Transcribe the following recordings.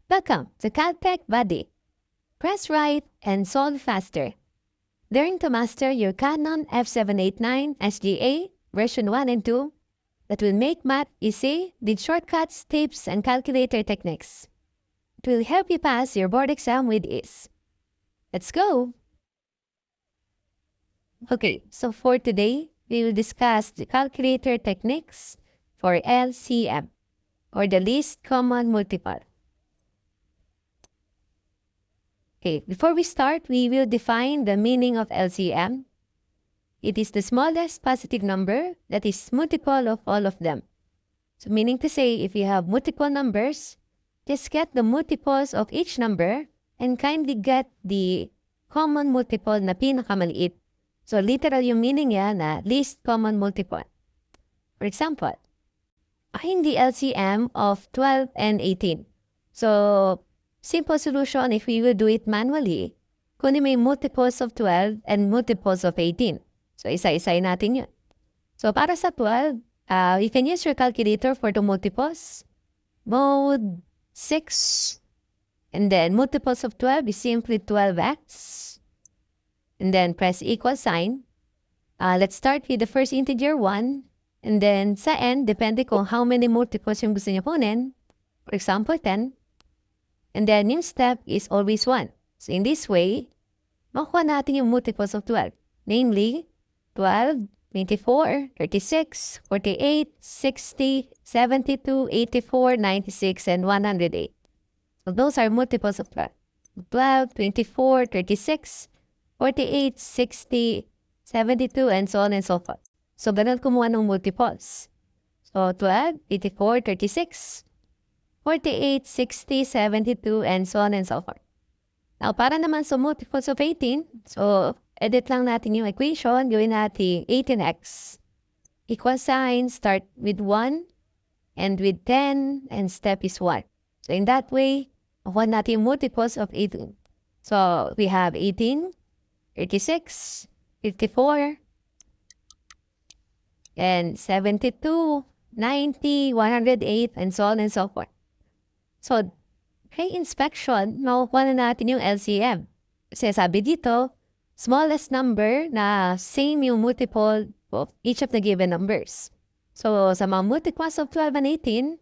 Welcome to CalTech Buddy. Press right and solve faster. Learn to master your Canon F789SGA version 1 and 2 that will make math easy with shortcuts, tips, and calculator techniques. It will help you pass your board exam with ease. Let's go! Okay, so for today, we will discuss the calculator techniques for LCM, or the least common multiple. Okay, before we start, we will define the meaning of LCM. It is the smallest positive number that is multiple of all of them. So meaning to say, if you have multiple numbers, just get the multiples of each number and kindly get the common multiple na pinakamaliit. So literal yung meaning niya na least common multiple. For example, find the LCM of 12 and 18. So simple solution if we will do it manually, kunin may multiples of 12 and multiples of 18. So isa-isay natin yun. So para sa 12, you can use your calculator for the multiples. Mode 6. And then multiples of 12 is simply 12x. And then press equal sign. Let's start with the first integer 1. And then sa end, depende kung how many multiples yung gusto niyo kunin. For example, 10. And then yung step is always 1. So in this way, makuha natin yung multiples of 12. Namely, 12, 24, 36, 48, 60, 72, 84, 96, and 108. So those are multiples of 12. 12, 24, 36, 48, 60, 72, and so on and so forth. So ganun kumuha ng multiples. So 12, 84, 36, 48, 60, 72, and so on and so forth. Now, para naman sa multiples of 18, so edit lang natin yung equation, gawin natin 18x. Equal sign, start with 1, and with 10, and step is 1. So in that way, nakuha natin yung multiples of 18. So we have 18, 36, 54, and 72, 90, 108, and so on and so forth. So, kay inspection, makukuha na natin yung LCM. Kasi sabi dito, smallest number na same yung multiple of each of the given numbers. So, sa mga multiples of 12 and 18,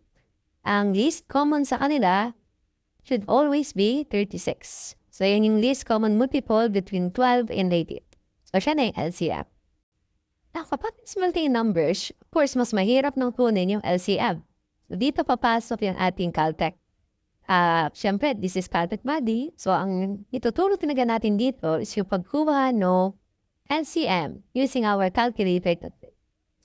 ang least common sa kanila should always be 36. So, yun yung least common multiple between 12 and 18. So, siya na yung LCM. Now, kapag multi numbers, of course, mas mahirap nang kunin yung LCM. So, dito papasok yung ating CalTech. Siyempre, this is CalTech Buddy. So, ang ituturo talaga natin dito is yung pagkuha no LCM using our calculator.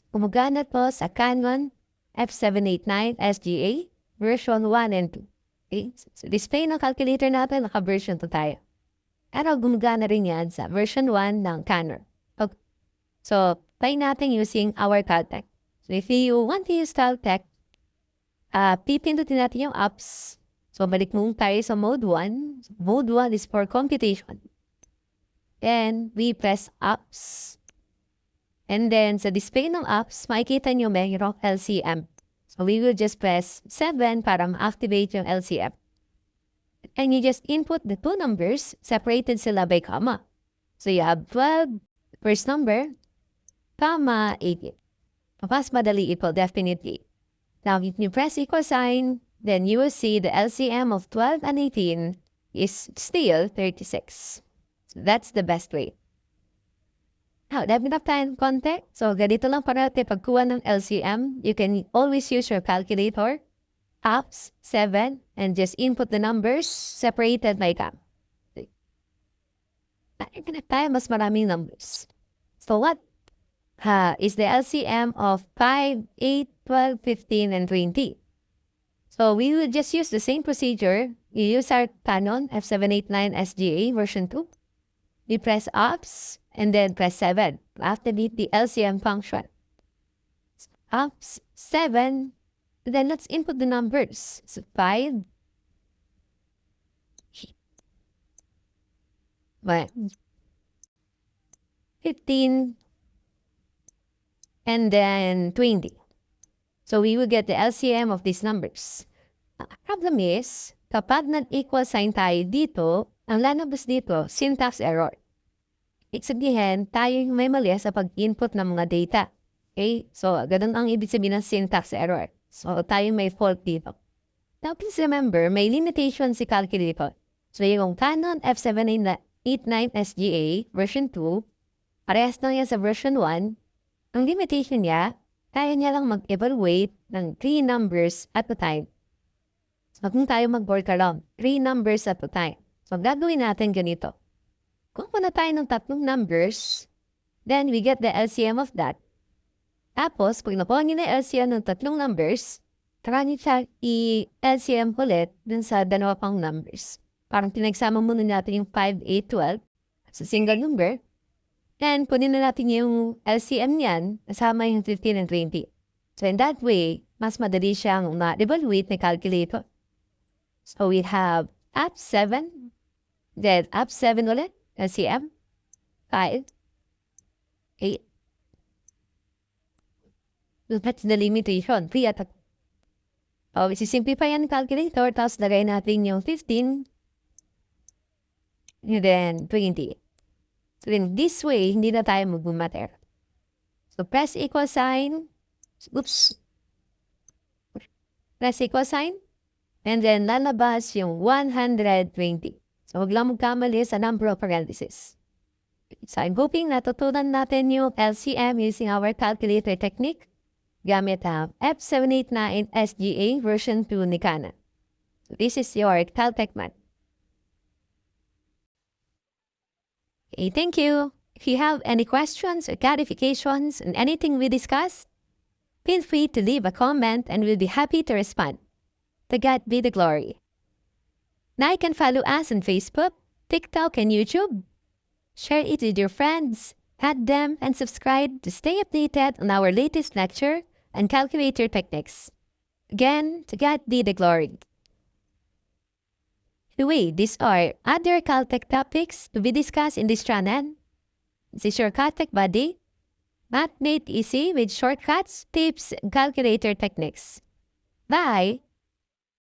Gumagana to sa Canon F789SGA version 1 and 2. Okay? So, display ng calculator natin, naka-version 2 tayo. Pero gumagana rin yan sa version 1 ng Canon. Okay. So, try natin using our CalTech. So, if you want to use CalTech, pipindutin natin yung apps. So, balik mong tayo sa mode 1. Mode 1 is for computation. Then, we press apps. And then, sa display ng apps, makikita nyo mayroong LCM. So, we will just press 7 para ma-activate yung LCM. And you just input the two numbers, separated sila by comma. So, you have 12, first number, comma, 18. Mas madali ito, definitely. Now, if you press equal sign, then you will see the LCM of 12 and 18 is still 36. So that's the best way. Now, dahil na tayong konti, so ganito lang para natin pagkuha ng LCM. You can always use your calculator, apps, 7, and just input the numbers separated by comma. Dahil tayo mas maraming numbers. So what is the LCM of 5, 8, 12, 15, and 20? So we will just use the same procedure. You use our Canon F789SGA version 2. We press apps and then press 7 to activate the LCM function. Apps 7. Then let's input the numbers. So 5, 15, and then 20. So we will get the LCM of these numbers. The problem is, kapag nag-equal sign tayo dito, ang lalabas dito, syntax error. Ibig sabihin, tayo yung may mali sa pag-input ng mga data. Okay? So, ganun ang ibig sabihin ng syntax error. So, tayo may fault dito. Now, please remember, may limitation si calculator. So, yung Canon F789SGA version 2, parehas lang yan sa version 1. Ang limitation niya, kaya niya lang mag-evaluate ng 3 numbers at a time. So, kung tayo mag-work around 3 numbers at a time. So, gagawin natin ganito. Kung muna tayo ng 3 numbers, then we get the LCM of that. Tapos, pag nakuha niyo na LCM ng 3 numbers, tara niyo siya i-LCM ulit dun sa 2 pang numbers. Parang pinagsama muna natin yung 5, 8, 12 sa single number. Then, kunin na natin yung LCM niyan, kasama yung 15 and 20. So, in that way, mas madali siyang ma-evaluate na calculator. So, we have up 7, then up 7 ulit, LCM, 5, 8. So, that's the limitation. 3 at isi-simplify yan calculator, tapos lagay natin yung 15, and then 20. So, in this way, hindi na tayo mag-matter. So, press equal sign. Oops. Press equal sign. And then, lalabas yung 120. So, huwag lang magkamali sa number of parentheses. So, I'm hoping natutunan natin yung LCM using our calculator technique gamit ang F789SGA version 2 ni Canon. So, this is your CalTech math. Okay, thank you. If you have any questions or clarifications on anything we discussed, feel free to leave a comment and we'll be happy to respond. To God be the glory. Now you can follow us on Facebook, TikTok, and YouTube. Share it with your friends, add them, and subscribe to stay updated on our latest lecture and calculator techniques. Again, to God be the glory. Anyway, these are other CalTech topics to be discussed in this channel. This is your CalTech buddy, Math made easy with shortcuts, tips, and calculator techniques. Bye!